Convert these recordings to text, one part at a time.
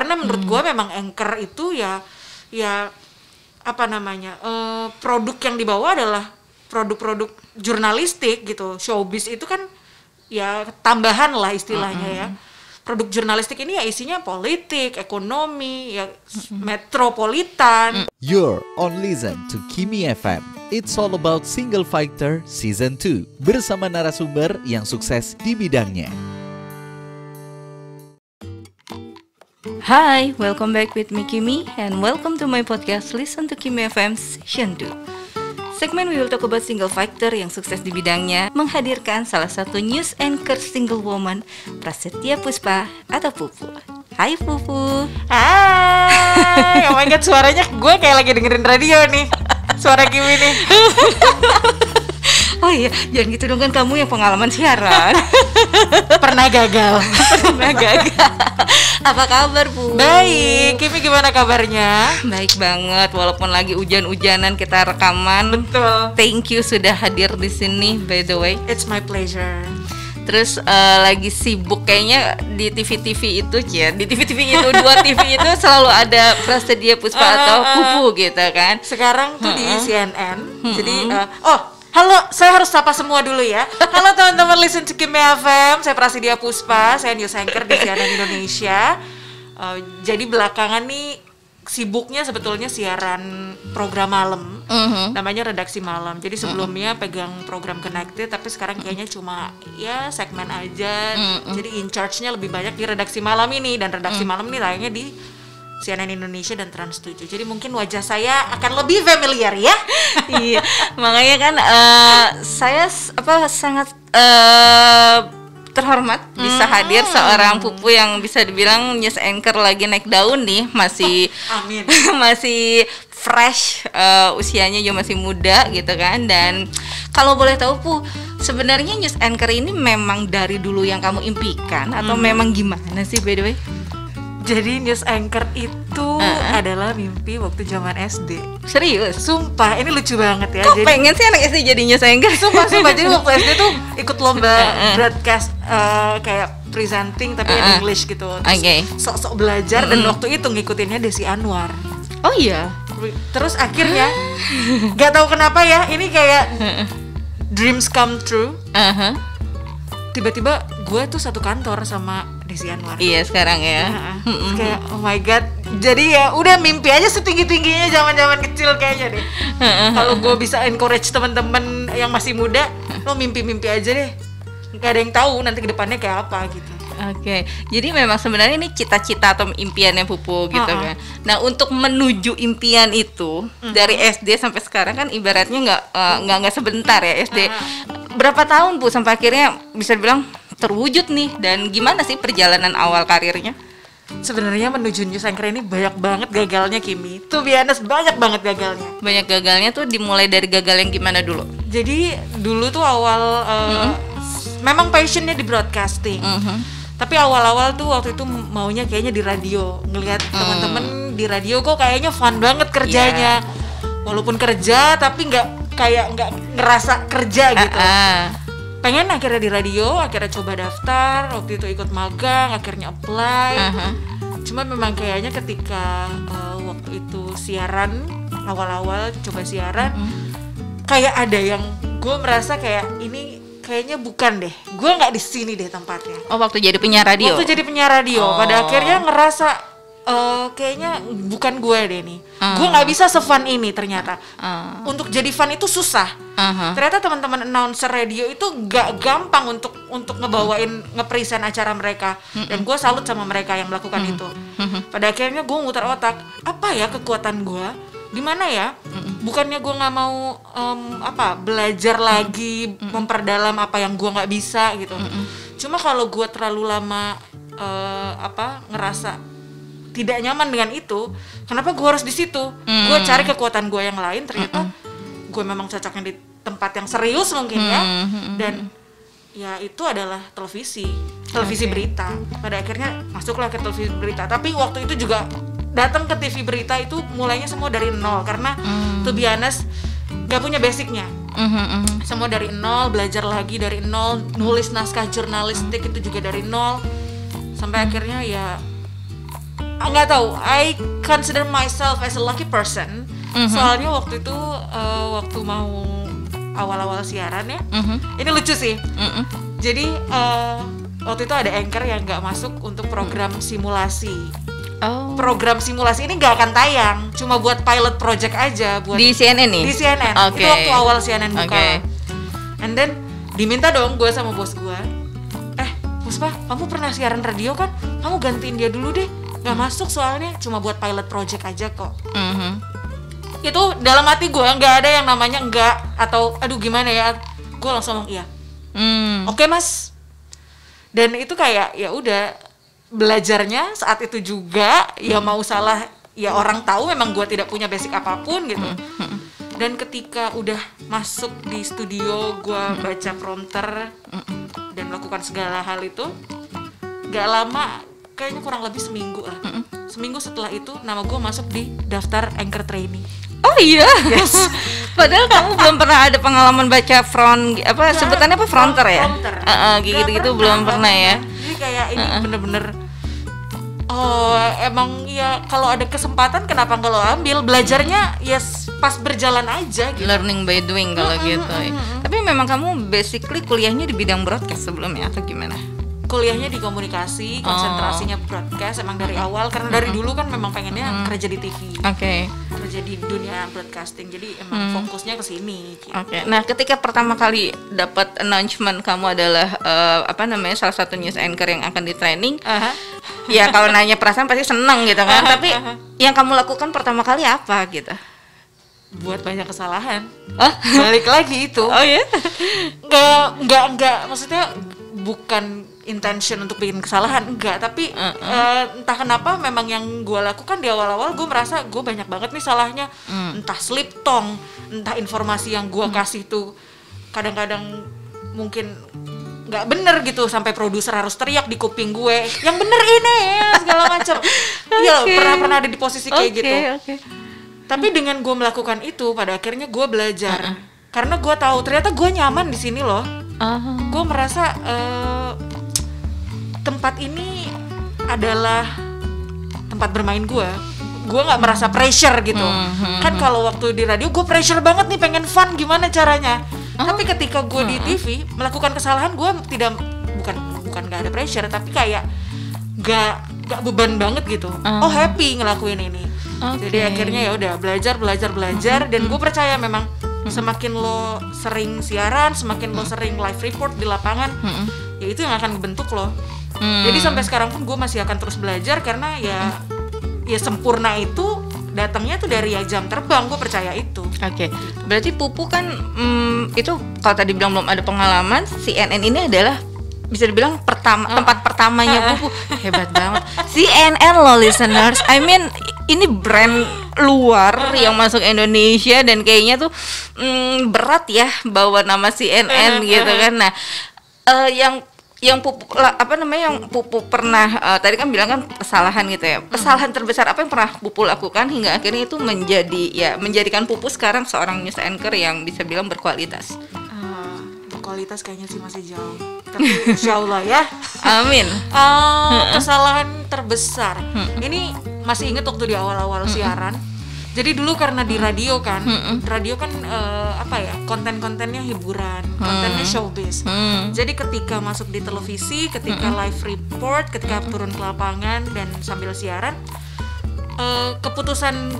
Karena menurut gue memang anchor itu ya apa namanya, produk yang dibawa adalah produk-produk jurnalistik gitu. Showbiz itu kan ya tambahan lah istilahnya ya. Produk jurnalistik ini ya isinya politik, ekonomi, ya metropolitan. You're on listen to Kimi FM. It's all about Single Fighter Season 2 bersama narasumber yang sukses di bidangnya. Hi, welcome back with me Kimi and welcome to my podcast Listen to Kimi FM Season 2. Segmen We Will Talk About Single Fighter yang sukses di bidangnya menghadirkan salah satu news anchor single woman, Prasetya Puspa atau Pupu. Hai Pupu. Hai, oh my god, suaranya gue kayak lagi dengerin radio nih. Suara Kimi nih. Oh iya, jangan gitu dong, kan kamu yang pengalaman siaran. Pernah gagal. Apa kabar Bu? Baik, Kimi gimana kabarnya? Baik banget, walaupun lagi hujan-hujanan kita rekaman. Betul. Thank you sudah hadir di sini by the way. It's my pleasure. Terus lagi sibuk kayaknya di TV-TV itu ya, di TV-TV itu dua TV itu selalu ada Prasetya Puspa atau Pupu gitu kan. Sekarang tuh di CNN. Jadi halo, saya harus sapa semua dulu ya. Halo teman-teman Listen to Kimi FM, saya Prasetya Puspa, saya news anchor di CNN Indonesia. Jadi belakangan nih sibuknya sebetulnya siaran program malam, namanya Redaksi Malam. Jadi sebelumnya pegang program Connected, tapi sekarang kayaknya cuma ya segmen aja. Jadi in charge-nya lebih banyak di Redaksi Malam ini, dan Redaksi Malam ini tayangnya di CNN Indonesia dan Trans 7. Jadi mungkin wajah saya akan lebih familiar ya. Iya, makanya kan saya sangat terhormat bisa hadir seorang Pupu yang bisa dibilang news anchor lagi naik daun nih, masih Amin. masih fresh, usianya juga masih muda gitu kan. Dan kalau boleh tahu Pu, sebenarnya news anchor ini memang dari dulu yang kamu impikan atau memang gimana sih by the way? Jadi news anchor itu adalah mimpi waktu zaman SD. Serius? Sumpah, ini lucu banget ya. Kok jadi pengen sih anak SD jadi news anchor? Sumpah. Jadi waktu SD tuh ikut lomba broadcast, kayak presenting tapi in English gitu. Terus sok-sok belajar dan waktu itu ngikutinnya Desi Anwar. Oh iya. Terus akhirnya gak tahu kenapa ya, ini kayak dreams come true. Tiba-tiba gue tuh satu kantor sama Desi Anwar. Iya sekarang ya. Kayak oh my god. Jadi ya udah mimpi aja setinggi-tingginya zaman-zaman kecil kayaknya deh. Kalau gue bisa encourage teman-teman yang masih muda, lo mimpi-mimpi aja deh. Gak ada yang tahu nanti kedepannya kayak apa gitu. Oke, jadi memang sebenarnya ini cita-cita atau impiannya Pupu gitu kan. Nah untuk menuju impian itu dari SD sampai sekarang kan ibaratnya nggak sebentar ya SD. Berapa tahun Bu sampai akhirnya bisa dibilang terwujud nih, dan gimana sih perjalanan awal karirnya? Sebenarnya menuju news anchor ini banyak banget gagalnya Kimi. Tuh biasa banyak banget gagalnya. Banyak gagalnya tuh dimulai dari gagal yang gimana dulu? Jadi dulu tuh awal memang passionnya di broadcasting. Tapi awal-awal tuh waktu itu maunya kayaknya di radio. Ngelihat teman-teman di radio kok kayaknya fun banget kerjanya. Walaupun kerja tapi nggak ngerasa kerja gitu. Pengen akhirnya di radio, akhirnya coba daftar, waktu itu ikut magang, akhirnya apply. Cuma memang kayaknya ketika waktu itu siaran, awal-awal coba siaran, kayak ada yang gue merasa kayak ini kayaknya bukan deh, gue nggak di sini deh tempatnya. Oh waktu jadi penyiar radio? Waktu jadi penyiar radio, pada akhirnya ngerasa kayaknya bukan gue deh nih. Gue nggak bisa se-fun ini ternyata. Untuk jadi fun itu susah. Ternyata teman-teman announcer radio itu nggak gampang untuk ngebawain ngepresent acara mereka. Dan gue salut sama mereka yang melakukan itu. Pada akhirnya gue muter otak, apa ya kekuatan gue? Di mana ya? Bukannya gue nggak mau belajar lagi, memperdalam apa yang gue nggak bisa gitu. Cuma kalau gue terlalu lama ngerasa tidak nyaman dengan itu, kenapa gue harus di situ? Gue cari kekuatan gue yang lain, ternyata gue memang cocoknya di tempat yang serius mungkin ya. Dan ya itu adalah televisi berita. Pada akhirnya masuklah ke televisi berita. Tapi waktu itu juga datang ke TV berita itu mulainya semua dari nol, karena to be honest gak punya basicnya. Semua dari nol, belajar lagi dari nol, nulis naskah jurnalistik itu juga dari nol. Sampai akhirnya ya nggak tahu, I consider myself as a lucky person. Soalnya waktu itu waktu mau awal-awal siaran ya, ini lucu sih. Jadi waktu itu ada anchor yang nggak masuk untuk program simulasi. Program simulasi ini nggak akan tayang, cuma buat pilot project aja, buat di CNN nih. Di CNN. Itu waktu awal CNN buka. And then diminta dong gue sama bos gue, Puspa, kamu pernah siaran radio kan? Kamu gantiin dia dulu deh. Nggak masuk soalnya, cuma buat pilot project aja kok. Itu dalam hati gue nggak ada yang namanya enggak atau aduh gimana ya, gue langsung ngomong iya. Oke, mas. Dan itu kayak ya udah, belajarnya saat itu juga ya mau salah ya orang tahu memang gue tidak punya basic apapun gitu. Dan ketika udah masuk di studio, gue baca prompter dan melakukan segala hal itu, nggak lama, kayaknya kurang lebih seminggu lah. Seminggu setelah itu nama gue masuk di daftar anchor trainee. Oh iya. Yes. Padahal kamu belum pernah ada pengalaman baca sebutannya apa, fronter ya? Gitu-gitu belum pernah ya. Jadi kayak ini bener-bener emang ya kalau ada kesempatan kenapa nggak lo ambil, belajarnya ya pas berjalan aja gitu. Learning by doing kalau gitu. Tapi memang kamu basically kuliahnya di bidang broadcast sebelumnya atau gimana? Kuliahnya di komunikasi, konsentrasinya broadcast emang dari awal, karena dari dulu kan memang pengennya kerja di TV. Kerja di dunia broadcasting, jadi emang fokusnya ke sini gitu. Nah, ketika pertama kali dapat announcement kamu adalah salah satu news anchor yang akan di training, ya kalau nanya perasaan pasti seneng gitu kan. Tapi yang kamu lakukan pertama kali apa gitu? Buat banyak kesalahan. Balik lagi itu. Oh ya? Enggak, maksudnya bukan intention untuk bikin kesalahan, enggak, tapi entah kenapa memang yang gue lakukan di awal-awal, gue merasa gue banyak banget nih salahnya. Entah slip tong, entah informasi yang gue kasih tuh kadang-kadang mungkin nggak bener gitu, sampai produser harus teriak di kuping gue, yang bener ini ya, segala macam. Iya, pernah ada di posisi kayak gitu. Tapi dengan gue melakukan itu, pada akhirnya gue belajar. Karena gue tahu ternyata gue nyaman di sini loh. Gue merasa tempat ini adalah tempat bermain gue nggak merasa pressure gitu. Kan kalau waktu di radio gue pressure banget nih, pengen fun gimana caranya. Tapi ketika gue di TV melakukan kesalahan, gue bukan nggak ada pressure, tapi kayak nggak beban banget gitu. Happy ngelakuin ini. Jadi akhirnya ya udah belajar dan gue percaya memang semakin lo sering siaran, semakin lo sering live report di lapangan, ya itu yang akan membentuk lo. Jadi sampai sekarang pun gue masih akan terus belajar, karena ya sempurna itu datangnya tuh dari jam terbang, gue percaya itu. Berarti Pupu kan itu kalau tadi bilang belum ada pengalaman, CNN ini adalah bisa dibilang tempat pertamanya Pupu. Hebat banget. CNN loh listeners. I mean ini brand luar yang masuk Indonesia, dan kayaknya tuh berat ya bawa nama CNN gitu kan. Nah, yang Pupu yang Pupu pernah tadi kan bilang kan kesalahan gitu ya. Kesalahan terbesar apa yang pernah Pupu lakukan hingga akhirnya itu menjadikan Pupu sekarang seorang news anchor yang bisa bilang berkualitas? Kualitas kayaknya sih masih jauh, tapi insya Allah ya. Amin. Kesalahan terbesar ini masih inget waktu di awal-awal siaran. Jadi dulu karena di radio kan, konten-kontennya hiburan, kontennya showbiz. Jadi ketika masuk di televisi, ketika live report, ketika turun ke lapangan dan sambil siaran, keputusan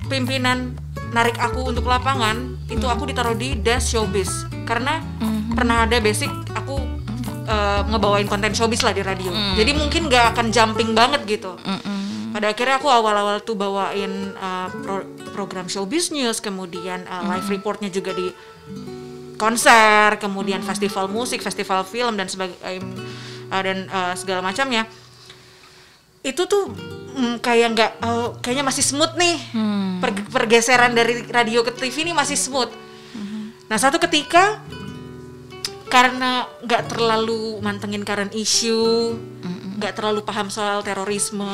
pimpinan narik aku untuk lapangan itu aku ditaruh di desk showbiz, karena pernah ada basic aku ngebawain konten showbiz lah di radio. Jadi mungkin nggak akan jumping banget gitu. Pada akhirnya aku awal-awal tuh bawain program showbiz news, kemudian live reportnya juga di konser, kemudian festival musik, festival film dan segala macamnya. Itu tuh kayaknya masih smooth nih. Pergeseran dari radio ke TV ini masih smooth. Nah, satu ketika karena nggak terlalu mantengin current issue, nggak terlalu paham soal terorisme,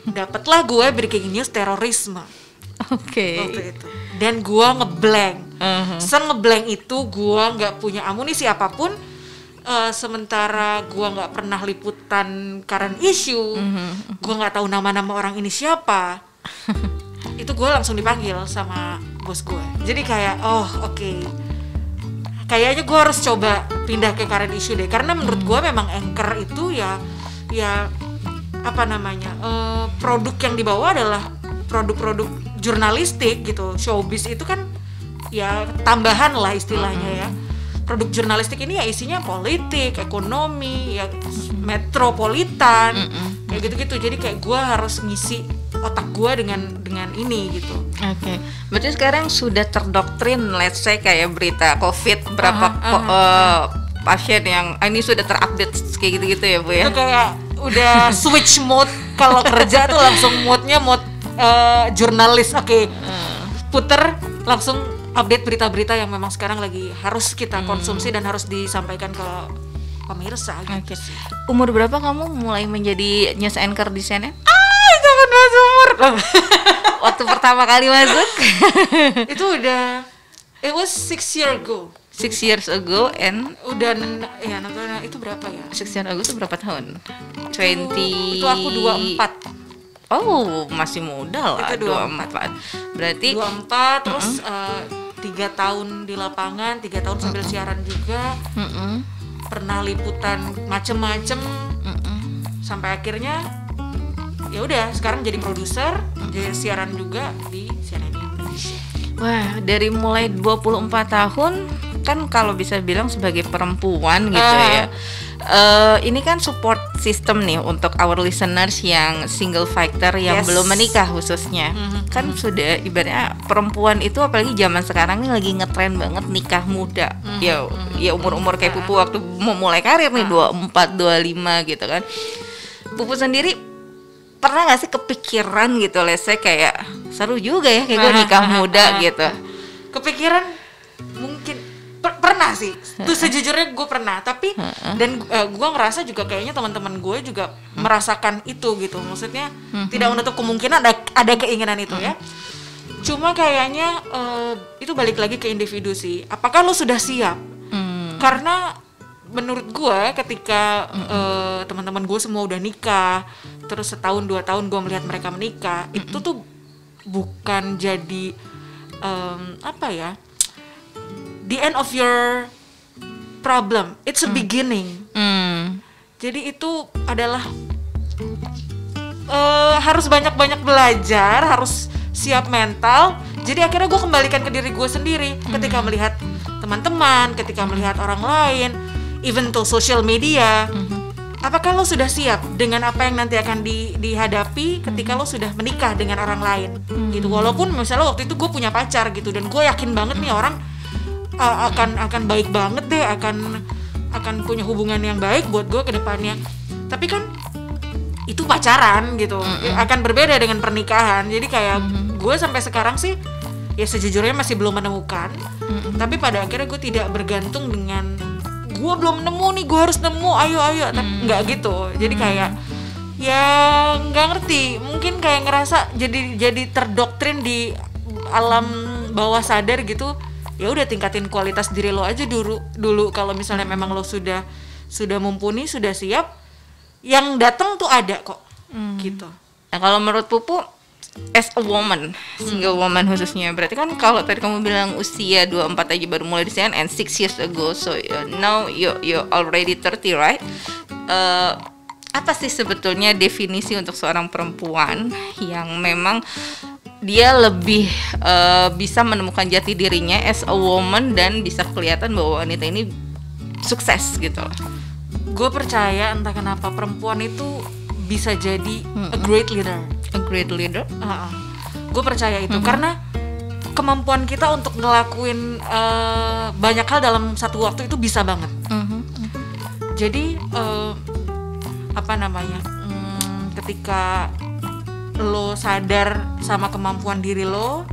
dapatlah gue breaking news terorisme. Waktu itu. Dan gue ngeblank. Se-ngeblank itu gue nggak punya amunisi apapun. sementara gua nggak pernah liputan current issue, gua nggak tahu nama-nama orang ini siapa. Itu gue langsung dipanggil sama bos gue. Jadi kayak oke. Kayaknya gue harus coba pindah ke current issue deh, karena menurut gue memang anchor itu ya apa namanya, produk yang dibawa adalah produk-produk jurnalistik gitu. Showbiz itu kan ya tambahan lah istilahnya ya. Produk jurnalistik ini ya isinya politik, ekonomi, ya metropolitan, kayak gitu-gitu. Jadi kayak gue harus ngisi otak gue dengan ini gitu. Oke. Berarti sekarang sudah terdoktrin, let's say kayak berita COVID berapa pasien yang ini sudah terupdate kayak gitu-gitu ya Bu ya. Itu kayak udah switch mode, kalau kerja tuh langsung mode-nya mode jurnalis. Oke. Puter langsung update berita-berita yang memang sekarang lagi harus kita konsumsi dan harus disampaikan ke pemirsa gitu. Oke. Umur berapa kamu mulai menjadi news anchor di CNN? Jangan bahas umur. Waktu pertama kali masuk? Itu udah it was 6 years ago. 6 years ago and Udah ya nonton itu berapa ya? 6 years ago itu berapa tahun? Itu aku 24. Oh, masih muda lah. Itu 24. Berarti 24 terus 3 tahun di lapangan, 3 tahun sambil siaran juga. Pernah liputan macem-macem. Sampai akhirnya ya udah sekarang jadi produser, jadi siaran juga di CNN Indonesia. wah, dari mulai 24 tahun kan kalau bisa bilang sebagai perempuan gitu ya. Ini kan support system nih untuk our listeners yang single fighter yang belum menikah khususnya. Kan sudah ibaratnya perempuan itu apalagi zaman sekarang nih lagi ngetren banget nikah muda. Ya umur-umur kayak Pupu waktu mau mulai karir nih 24, 25 gitu kan. Pupu sendiri pernah gak sih kepikiran gitu, let's say kayak seru juga ya kayak gue nikah muda gitu? Kepikiran mungkin pernah sih. Tuh sejujurnya gue pernah, tapi dan gue ngerasa juga kayaknya teman-teman gue juga merasakan itu gitu. Maksudnya tidak menutup kemungkinan ada keinginan itu ya. Cuma kayaknya itu balik lagi ke individu sih. Apakah lo sudah siap? Karena menurut gue ketika teman-teman gue semua udah nikah, terus setahun 2 tahun gue melihat mereka menikah, itu tuh bukan jadi apa ya, the end of your problem, it's a beginning. Jadi itu adalah harus banyak-banyak belajar, harus siap mental. Jadi akhirnya gue kembalikan ke diri gue sendiri ketika melihat teman-teman, ketika melihat orang lain, even to social media. Apakah lo sudah siap dengan apa yang nanti akan dihadapi ketika lo sudah menikah dengan orang lain gitu. Walaupun misalnya waktu itu gue punya pacar gitu dan gue yakin banget nih orang akan baik banget deh, akan punya hubungan yang baik buat gue ke depannya. Tapi kan itu pacaran gitu, akan berbeda dengan pernikahan. Jadi kayak gue sampai sekarang sih ya sejujurnya masih belum menemukan. Tapi pada akhirnya gue tidak bergantung dengan gue belum nemu nih, gue harus nemu, ayo. Tapi nggak gitu. Jadi kayak ya nggak ngerti, mungkin kayak ngerasa jadi terdoktrin di alam bawah sadar gitu. Ya udah tingkatin kualitas diri lo aja dulu. Kalau misalnya memang lo sudah mumpuni, sudah siap, yang datang tuh ada kok gitu. Nah kalau menurut Pupu as a woman, single woman khususnya, berarti kan kalau tadi kamu bilang usia 24 aja baru mulai di CNN 6 years ago, so now you already 30, right? Apa sih sebetulnya definisi untuk seorang perempuan yang memang dia lebih bisa menemukan jati dirinya as a woman dan bisa kelihatan bahwa wanita ini sukses gitu? Gue percaya entah kenapa perempuan itu bisa jadi a great leader. A great leader? Gue percaya itu karena kemampuan kita untuk ngelakuin banyak hal dalam satu waktu itu bisa banget. Jadi apa namanya? Ketika lo sadar sama kemampuan diri lo,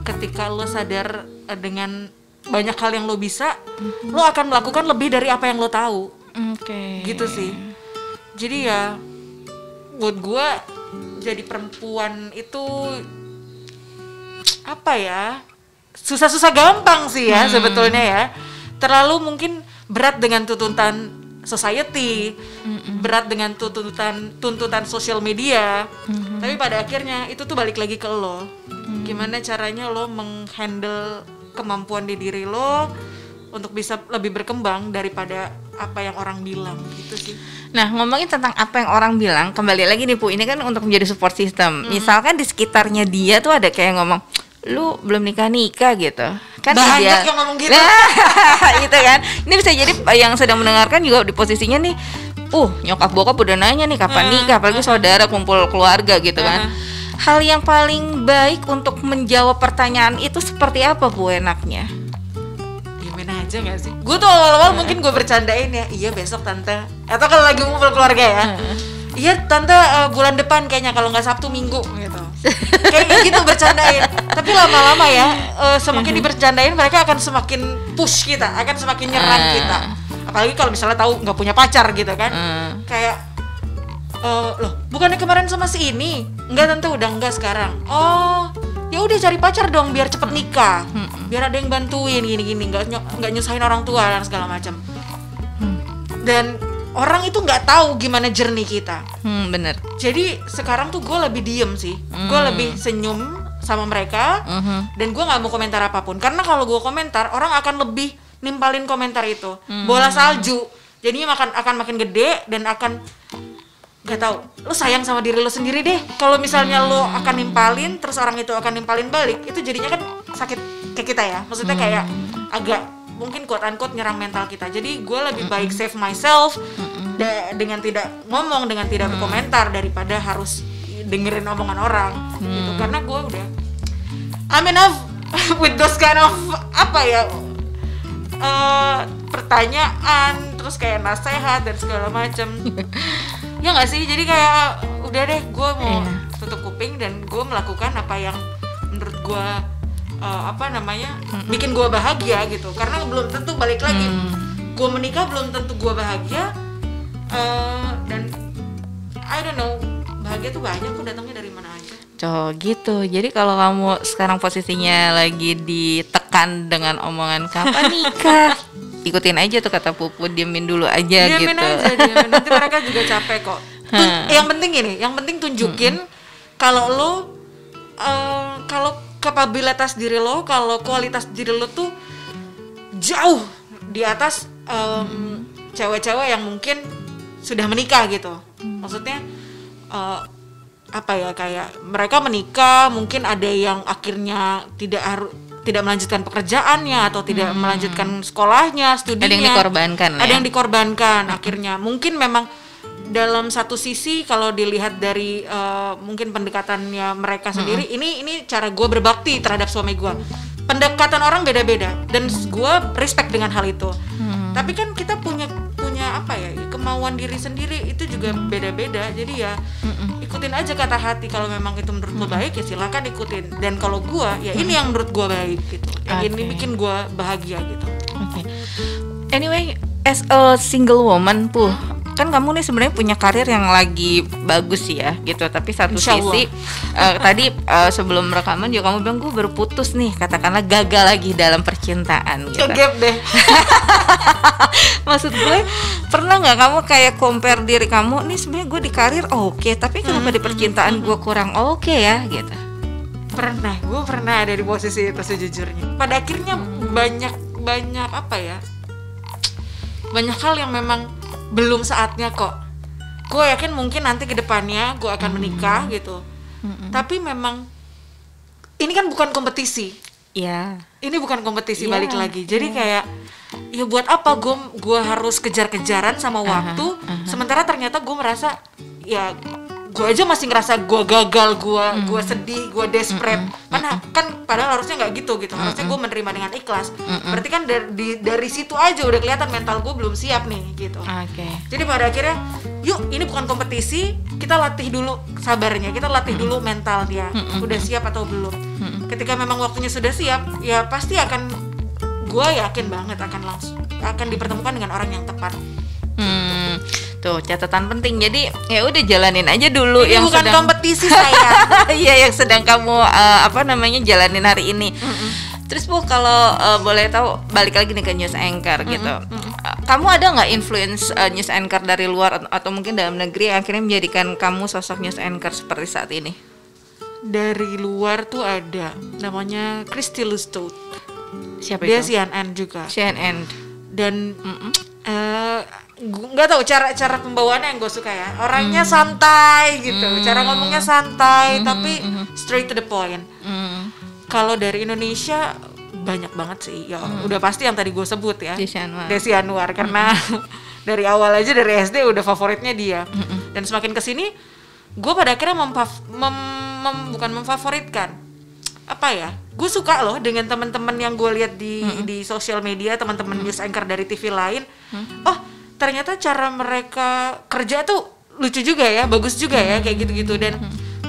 ketika lo sadar dengan banyak hal yang lo bisa, lo akan melakukan lebih dari apa yang lo tahu. Gitu sih. Jadi ya buat gue jadi perempuan itu apa ya, susah-susah gampang sih ya sebetulnya ya. Terlalu mungkin berat dengan tuntutan society, berat dengan tuntutan sosial media. Tapi pada akhirnya itu tuh balik lagi ke lo. Gimana caranya lo menghandle kemampuan di diri lo untuk bisa lebih berkembang daripada apa yang orang bilang gitu sih. Nah, ngomongin tentang apa yang orang bilang, kembali lagi nih Bu, ini kan untuk menjadi support system. Misalkan di sekitarnya dia tuh ada kayak ngomong, lu belum nikah gitu. Kan banyak dia yang ngomong gitu. Gitu kan. Ini bisa jadi yang sedang mendengarkan juga di posisinya nih, nyokap bokap udah nanya nih kapan nikah, apalagi saudara kumpul keluarga gitu kan. Hal yang paling baik untuk menjawab pertanyaan itu seperti apa Bu enaknya? Gimana aja gak sih? Gue tuh awal-awal mungkin gue bercandain ya, iya besok tante. Atau kalau lagi ngumpul keluarga ya, iya tante bulan depan kayaknya, kalau nggak Sabtu Minggu gitu. Kayak gitu bercandain. Tapi lama-lama ya, semakin dibercandain mereka akan semakin push kita, akan semakin nyerang kita. Apalagi kalau misalnya tahu nggak punya pacar gitu kan. Kayak loh, bukannya kemarin sama si ini? Enggak tante, udah enggak sekarang. Oh, ya udah cari pacar dong biar cepet nikah. Biar ada yang bantuin gini-gini, nggak nyusahin orang tua dan segala macam. Dan orang itu nggak tahu gimana journey kita. Bener. Jadi sekarang tuh gue lebih diem sih. Gue lebih senyum sama mereka. Dan gue nggak mau komentar apapun. Karena kalau gue komentar, orang akan lebih nimpalin komentar itu. Bola salju. Jadinya akan makin gede dan akan gak tahu. Lo sayang sama diri lo sendiri deh. Kalau misalnya lo akan nimpalin, terus orang itu akan nimpalin balik, itu jadinya kan sakit kayak kita ya. Maksudnya kayak agak mungkin quote unquote nyerang mental kita. Jadi gue lebih baik save myself dengan tidak ngomong, dengan tidak berkomentar daripada harus dengerin omongan orang gitu. Karena gue udah I'm enough with those kind of pertanyaan, terus kayak nasihat dan segala macam. Ya nggak sih, jadi kayak udah deh, gue mau tutup kuping dan gue melakukan apa yang menurut gue bikin gue bahagia gitu. Karena belum tentu, balik lagi, gue menikah belum tentu gue bahagia. Dan I don't know, bahagia tuh banyak tuh datangnya dari mana aja. Gitu. Jadi kalau kamu sekarang posisinya lagi ditekan dengan omongan kapan nikah, ikutin aja tuh kata Pupu, diemin dulu aja gitu. Diemin aja. Nanti mereka juga capek kok. Yang penting ini, yang penting tunjukin kalau lo kalau kapabilitas diri lo, kalau kualitas diri lo tuh jauh di atas cewek-cewek yang mungkin sudah menikah gitu. Maksudnya kayak mereka menikah, mungkin ada yang akhirnya tidak melanjutkan pekerjaannya atau tidak melanjutkan sekolahnya, studinya. Ada yang dikorbankan. Ada yang dikorbankan akhirnya. Mungkin memang dalam satu sisi kalau dilihat dari mungkin pendekatannya mereka sendiri, ini cara gue berbakti terhadap suami gue. Pendekatan orang beda-beda dan gue respect dengan hal itu. Tapi kan kita punya kemauan diri sendiri, itu juga beda-beda. Jadi ya ikutin aja kata hati. Kalau memang itu menurut lo baik ya silakan ikutin. Dan kalau gue ya ini yang menurut gue baik gitu. Yang ini bikin gue bahagia gitu. Anyway, as a single woman kan kamu nih sebenarnya punya karir yang lagi bagus ya gitu, tapi satu sisi tadi sebelum rekaman juga kamu bilang gue baru putus nih, katakanlah gagal lagi dalam percintaan gitu. Kegap deh. Maksud gue, pernah nggak kamu kayak compare diri kamu nih, sebenarnya gue di karir oke, tapi kenapa di percintaan gue kurang oke ya gitu? Gue pernah ada di posisi itu sejujurnya. Pada akhirnya banyak banyak hal yang memang belum saatnya kok. Gue yakin mungkin nanti ke depannya gue akan menikah gitu. Tapi memang ini kan bukan kompetisi. Iya. Ini bukan kompetisi, balik lagi. Jadi kayak ya buat apa gue harus kejar-kejaran sama waktu, sementara ternyata gue merasa ya gue aja masih ngerasa gue gagal, gue sedih, gue desperate. Mana kan padahal harusnya nggak gitu. Harusnya gue menerima dengan ikhlas. Berarti kan dari situ aja udah kelihatan mental gue belum siap nih gitu. Jadi pada akhirnya yuk, ini bukan kompetisi, kita latih dulu sabarnya, kita latih dulu mental dia udah siap atau belum. Ketika memang waktunya sudah siap, ya pasti gue yakin banget akan dipertemukan dengan orang yang tepat. Tuh catatan penting. Jadi ya udah jalanin aja dulu. Ini yang bukan sedang kompetisi saya. Iya, yang sedang kamu jalanin hari ini. Terus Bu, kalau boleh tahu, balik lagi nih ke news anchor gitu. kamu ada nggak influence news anchor dari luar atau mungkin dalam negeri yang akhirnya menjadikan kamu sosok news anchor seperti saat ini? Dari luar tuh ada namanya Christy Lustau. Siapa Dia itu? CNN juga. CNN. Dan nggak tahu cara pembawaannya yang gue suka ya. Orangnya santai gitu, cara ngomongnya santai tapi straight to the point. Kalau dari Indonesia banyak banget sih, ya udah pasti yang tadi gue sebut ya, Desi Anwar karena dari awal aja dari SD udah favoritnya dia. Dan semakin kesini gue pada akhirnya bukan memfavoritkan, apa ya, gue suka loh dengan teman-teman yang gue lihat di sosial media, teman-teman news anchor dari TV lain. Oh ternyata cara mereka kerja tuh lucu juga ya, bagus juga ya kayak gitu-gitu. Dan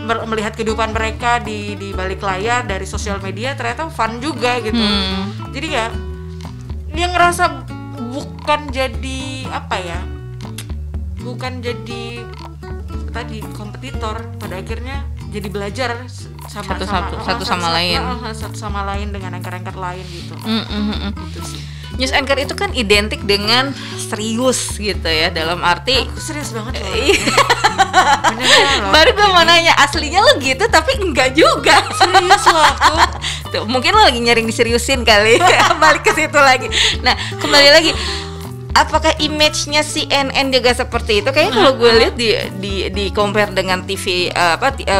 melihat kehidupan mereka di balik layar dari sosial media ternyata fun juga gitu. Jadi ya yang ngerasa bukan jadi apa ya, bukan jadi tadi kompetitor, pada akhirnya jadi belajar satu sama lain dengan anchor-anchor lain gitu. Gitu sih. News anchor itu kan identik dengan serius gitu ya, dalam arti aku serius banget loh. Baru gue mau nanya, aslinya lo gitu tapi enggak juga. Serius loh aku. Tuh, mungkin lo lagi nyaring diseriusin kali. Balik ke situ lagi. Nah, kembali lagi, apakah image-nya CNN juga seperti itu? Kayaknya kalau gue lihat di compare dengan TV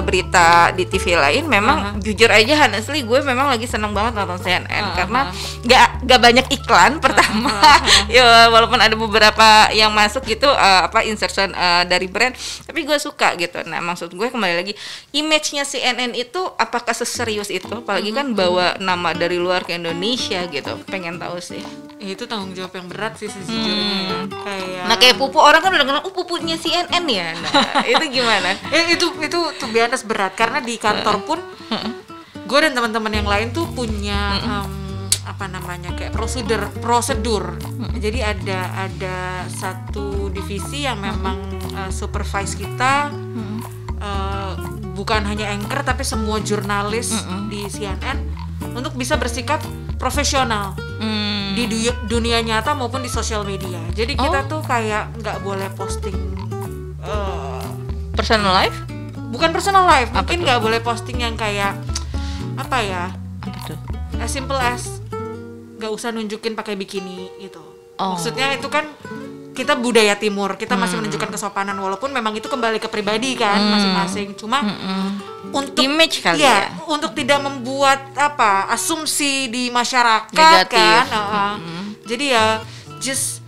berita di TV lain, memang jujur aja honestly gue memang lagi seneng banget nonton CNN karena nggak banyak iklan pertama. Ya walaupun ada beberapa yang masuk gitu insertion dari brand, tapi gue suka gitu. Nah maksud gue kembali lagi, image-nya CNN itu apakah seserius itu? Apalagi kan bawa nama dari luar ke Indonesia gitu. Pengen tahu sih. Itu tanggung jawab yang berat sih sejujurnya. Kayak Pupu, orang kan udah kenal, pupunya CNN ya. Nah, itu gimana? itu tuh biasa berat karena di kantor pun gue dan teman-teman yang lain tuh punya kayak prosedur. Jadi ada satu divisi yang memang supervise kita, bukan hanya anchor tapi semua jurnalis di CNN untuk bisa bersikap profesional di dunia nyata maupun di sosial media. Jadi kita tuh kayak nggak boleh posting personal life? Bukan personal life, mungkin nggak boleh posting yang kayak apa ya? As simple as nggak usah nunjukin pakai bikini gitu. Maksudnya itu kan kita budaya timur, kita masih menunjukkan kesopanan walaupun memang itu kembali ke pribadi kan masing-masing. Cuma untuk image kali ya, untuk tidak membuat asumsi di masyarakat negatif. Kan. Jadi ya just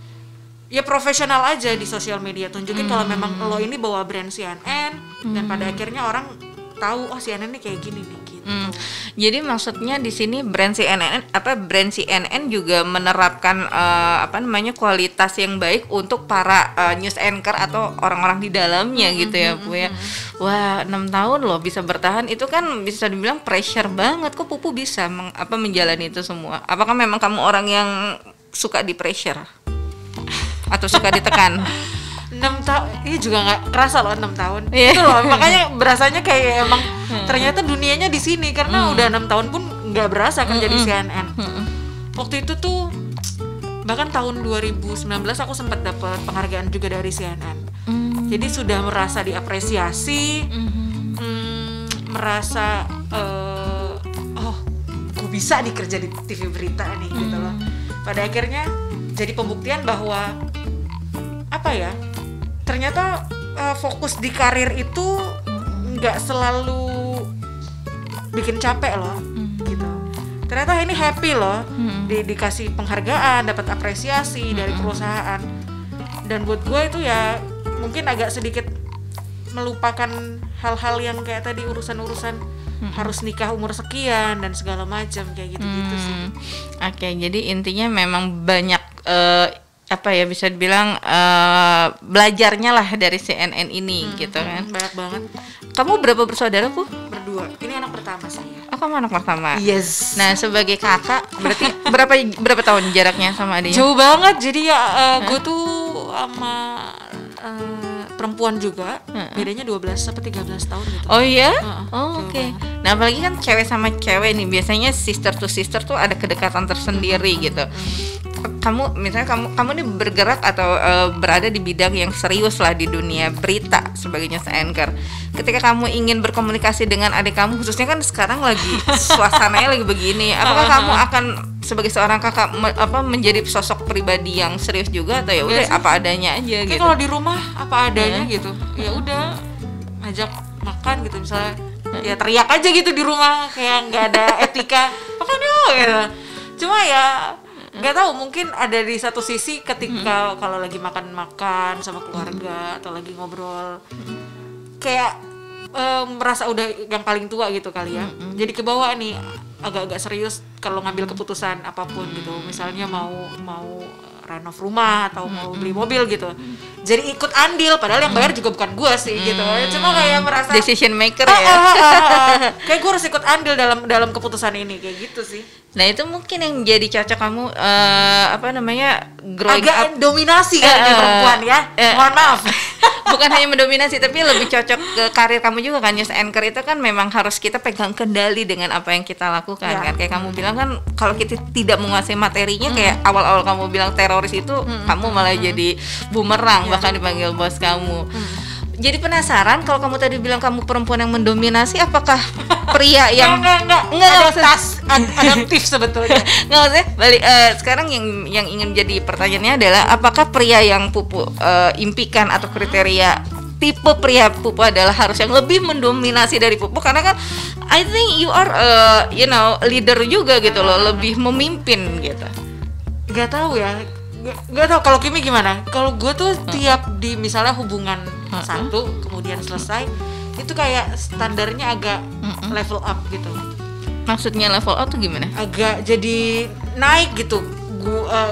ya profesional aja di sosial media, tunjukin kalau memang lo ini bawa brand CNN dan pada akhirnya orang tahu CNN ini kayak gini nih gitu. Jadi maksudnya di sini brand CNN juga menerapkan kualitas yang baik untuk para news anchor atau orang-orang di dalamnya gitu ya Bu ya. Wah, 6 tahun loh bisa bertahan, itu kan bisa dibilang pressure banget. Kok Pupu bisa menjalani itu semua? Apakah memang kamu orang yang suka di pressure atau suka ditekan? 6 tahun, ini juga nggak kerasa loh 6 tahun. Itu loh, makanya berasanya kayak emang ternyata dunianya di sini karena udah 6 tahun pun nggak berasa kan jadi CNN. Waktu itu tuh bahkan tahun 2019 aku sempat dapat penghargaan juga dari CNN. Jadi sudah merasa diapresiasi, merasa gue bisa nih kerja di TV berita nih gitu loh. Pada akhirnya jadi pembuktian bahwa ternyata fokus di karir itu nggak selalu bikin capek loh gitu. Ternyata ini happy loh, dikasih penghargaan, dapat apresiasi dari perusahaan. Dan buat gue itu ya mungkin agak sedikit melupakan hal-hal yang kayak tadi urusan-urusan harus nikah umur sekian dan segala macam kayak gitu-gitu sih. Oke, jadi intinya memang banyak bisa dibilang belajarnya lah dari CNN ini gitu kan. Banyak banget. Kamu berapa bersaudara Bu? Berdua. Ini anak pertama saya. Oh, kamu anak pertama. Yes. Nah, sebagai kakak berarti berapa tahun jaraknya sama adiknya? Jauh banget. Jadi ya gue tuh sama perempuan juga, bedanya 12 sampai 13 tahun gitu. Oh iya? Oke. Nah, apalagi kan cewek sama cewek nih, biasanya sister to sister tuh ada kedekatan tersendiri gitu. kamu misalnya kamu nih bergerak atau berada di bidang yang serius lah di dunia berita sebagai news anchor. Ketika kamu ingin berkomunikasi dengan adik kamu, khususnya kan sekarang lagi suasananya lagi begini, apakah kamu akan sebagai seorang kakak menjadi sosok pribadi yang serius juga, atau ya udah apa adanya aja gitu? Kalau di rumah apa adanya gitu, ya udah ajak makan gitu misalnya, ya teriak aja gitu di rumah kayak nggak ada etika, makan yuk gitu. Cuma ya nggak tahu, mungkin ada di satu sisi ketika kalau lagi makan sama keluarga atau lagi ngobrol kayak merasa udah yang paling tua gitu kali ya, jadi kebawa nih agak-agak serius kalau ngambil keputusan apapun gitu, misalnya mau renov rumah atau mau beli mobil gitu, jadi ikut andil padahal yang bayar juga bukan gua sih gitu, cuma kayak merasa decision maker ya. Kayak gua harus ikut andil dalam keputusan ini kayak gitu sih. Nah itu mungkin yang jadi cocok kamu growing agak up, dominasi kan di perempuan ya, mohon maaf. Bukan hanya mendominasi tapi lebih cocok ke karir kamu juga kan. News anchor itu kan memang harus kita pegang kendali dengan apa yang kita lakukan kan. Kayak kamu bilang kan, kalau kita tidak menguasai materinya, kayak awal-awal kamu bilang teroris itu, kamu malah jadi bumerang, bahkan dipanggil bos kamu. Jadi penasaran, kalau kamu tadi bilang kamu perempuan yang mendominasi, apakah pria yang enggak adaptif sebetulnya. Nggak, maksudnya balik sekarang yang ingin jadi pertanyaannya adalah, apakah pria yang Pupu impikan atau kriteria tipe pria Pupu adalah harus yang lebih mendominasi dari Pupu? Karena kan I think you are leader juga gitu loh, lebih memimpin gitu. Nggak tahu ya. Gak tau kalau Kimi gimana. Kalau gue tuh tiap di misalnya hubungan satu kemudian selesai, itu kayak standarnya agak level up gitu. Maksudnya level up tuh gimana? Agak jadi naik gitu.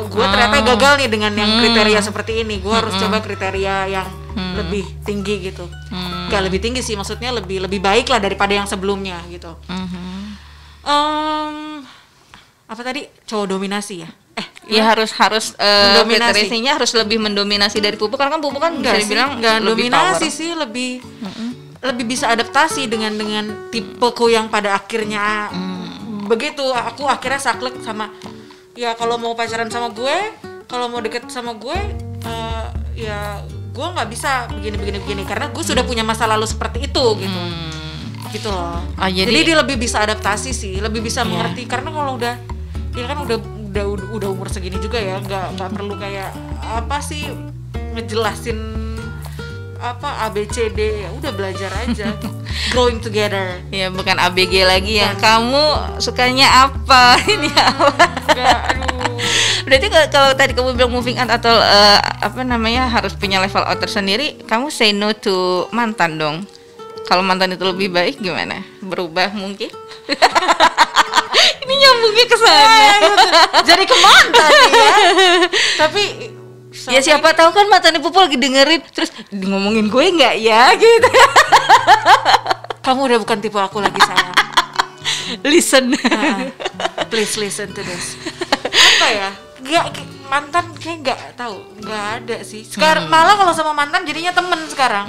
Gue ternyata gagal nih dengan yang kriteria seperti ini. Gue harus coba kriteria yang lebih tinggi gitu. Gak lebih tinggi sih, maksudnya lebih baik lah daripada yang sebelumnya gitu. Apa tadi? Cowok dominasi ya? Ya harus kriterisnya harus lebih mendominasi dari Pupu, karena kan Pupu kan bisa dibilang nggak lebih dominasi power. sih, lebih bisa adaptasi dengan tipeku yang pada akhirnya begitu. Aku akhirnya saklek sama, ya kalau mau pacaran sama gue, kalau mau deket sama gue, ya gue nggak bisa begini karena gue sudah punya masa lalu seperti itu gitu loh. Jadi dia lebih bisa adaptasi sih, lebih bisa mengerti, karena kalau udah umur segini juga ya, nggak perlu kayak apa sih ngejelasin apa ABCD, ya udah belajar aja. Growing together. Ya bukan ABG lagi yang kamu sukanya apa ini apa. Aduh. Berarti kalau tadi kamu bilang moving on atau harus punya level out tersendiri, kamu say no to mantan dong. Kalau mantan itu lebih baik gimana? Berubah mungkin? Ini nyambungnya ke sana. Jadi ke mantan ya. Tapi ya siapa tahu kan mantannya Pupu lagi dengerin, terus ngomongin gue nggak ya gitu. Kamu udah bukan tipe aku lagi, sayang. Listen. Please listen to this. Apa ya? Mantan kayak nggak tahu, nggak ada sih. Sekarang malah kalau sama mantan jadinya temen sekarang.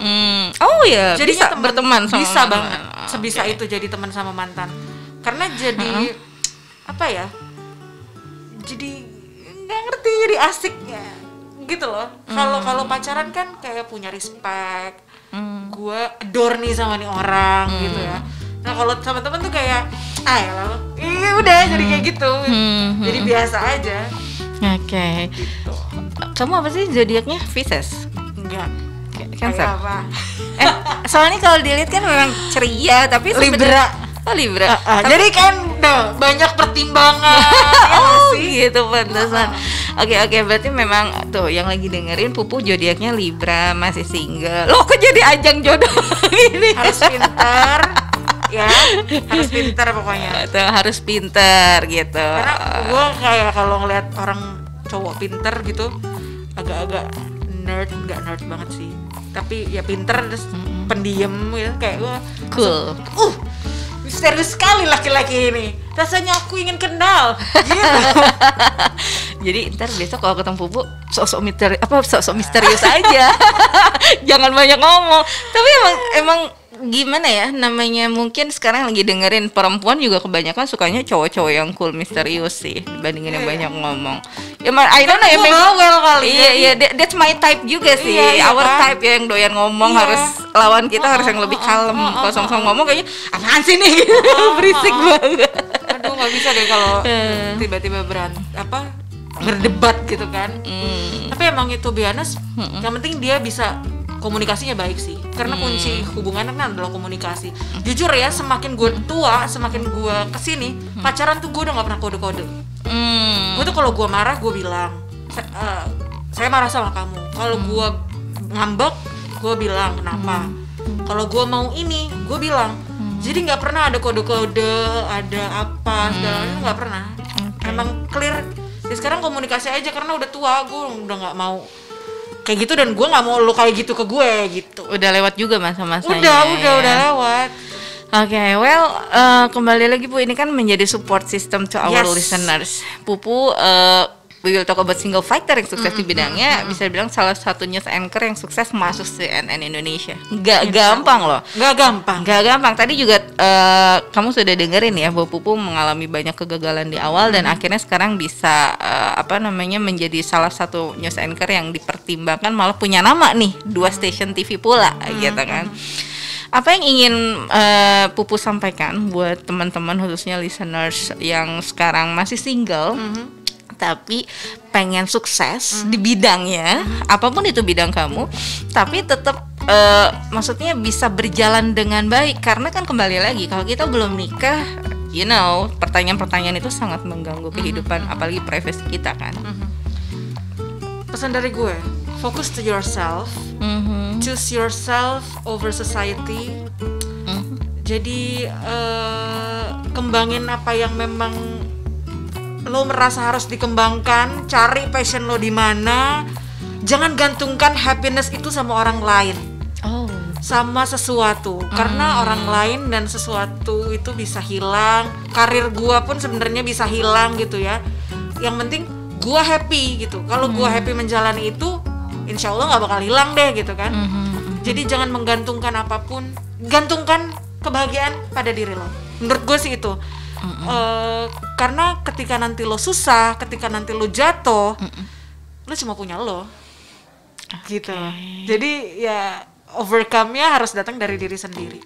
Oh ya, jadinya bisa berteman sama bisa mantan. Banget. Sebisa itu jadi teman sama mantan. Karena jadi apa ya? Jadi nggak ngerti, jadi asik ya, gitu loh. Kalau pacaran kan kayak punya respect. Gue adore nih sama nih orang gitu ya. Nah kalau sama temen tuh kayak udah jadi kayak gitu. Jadi biasa aja. Oke. Gitu. Kamu apa sih zodiaknya? Pisces? Enggak. Cancer. Kayak apa? Soalnya kalau dilihat kan memang ceria, tapi Libra. Libra. Jadi kan banyak pertimbangan. Gitu pantesan. Oke, berarti memang tuh yang lagi dengerin Pupu zodiaknya Libra, masih single. Loh kok jadi ajang jodoh gini? Harus pintar. Ya, harus pintar pokoknya. Tuh, harus pintar gitu. Karena gue kayak kalau ngeliat orang cowok pintar gitu, agak-agak nggak nerd banget sih. Tapi ya pintar, terus pendiam gitu, kayak gue cool. Misterius sekali laki-laki ini. Rasanya aku ingin kenal. Gitu. Jadi ntar besok kalau ketemu Pupu sok-sok misterius aja. Jangan banyak ngomong. Tapi emang gimana ya namanya, mungkin sekarang lagi dengerin perempuan juga kebanyakan sukanya cowok-cowok yang cool misterius sih dibandingin yang banyak ngomong. Ya I don't know ya, bawel kali. Iya, that's my type juga sih. Iya, Our kan? type ya, yang doyan ngomong, Iya. harus lawan kita harus yang lebih kalem. Kalau sama-sama ngomong kayaknya apaan sih nih, berisik banget. Aduh, nggak bisa deh kalau tiba-tiba berdebat gitu kan. Tapi emang itu biasa. Yang penting dia bisa komunikasinya baik sih, karena kunci hubungan kan adalah komunikasi. Jujur ya, semakin gue tua, semakin gue kesini pacaran tuh gue udah nggak pernah kode-kode. Gue tuh kalau gue marah gue bilang, saya marah sama kamu. Kalau gue ngambek gue bilang kenapa. Kalau gue mau ini gue bilang. Jadi nggak pernah ada kode-kode, ada apa segala macam, nggak pernah. Emang clear. Ya sekarang komunikasi aja, karena udah tua, gue udah nggak mau kayak gitu, dan gue nggak mau lo kayak gitu ke gue gitu. Udah lewat juga masa-masanya. Udah lewat. Oke, kembali lagi Bu, ini kan menjadi support system to our listeners. Pupu, we will talk about single fighter yang sukses di bidangnya. Bisa dibilang salah satu news anchor yang sukses masuk CNN Indonesia. Nggak gampang loh. Nggak gampang. Tadi juga kamu sudah dengerin ya bahwa Pupu mengalami banyak kegagalan di awal dan akhirnya sekarang bisa menjadi salah satu news anchor yang dipertimbangkan, malah punya nama nih 2 station TV pula gitu kan. Apa yang ingin Pupu sampaikan buat teman-teman khususnya listeners yang sekarang masih single tapi pengen sukses di bidangnya, apapun itu bidang kamu, tapi tetap maksudnya bisa berjalan dengan baik? Karena kan kembali lagi, kalau kita belum nikah, pertanyaan-pertanyaan itu sangat mengganggu kehidupan, apalagi privasi kita kan. Pesan dari gue, focus to yourself, choose yourself over society. Jadi kembangin apa yang memang lo merasa harus dikembangkan, cari passion lo di mana. Jangan gantungkan happiness itu sama orang lain, sama sesuatu, karena orang lain dan sesuatu itu bisa hilang. Karir gua pun sebenarnya bisa hilang gitu ya. Yang penting gua happy gitu. Kalau gua happy menjalani itu, insya Allah nggak bakal hilang deh gitu kan. Jadi jangan menggantungkan apapun, gantungkan kebahagiaan pada diri lo. Menurut gue sih itu. Karena ketika nanti lo susah, ketika nanti lo jatuh, lo cuma punya lo, gitu. Jadi ya overcome-nya harus datang dari diri sendiri.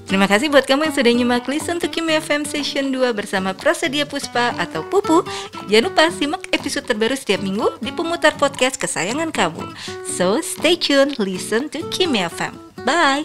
Terima kasih buat kamu yang sudah nyimak Listen to Kimi FM Session 2 bersama Prasedia Puspa atau Pupu. Jangan lupa simak episode terbaru setiap minggu di pemutar podcast kesayangan kamu. So stay tuned, listen to Kimi FM. Bye.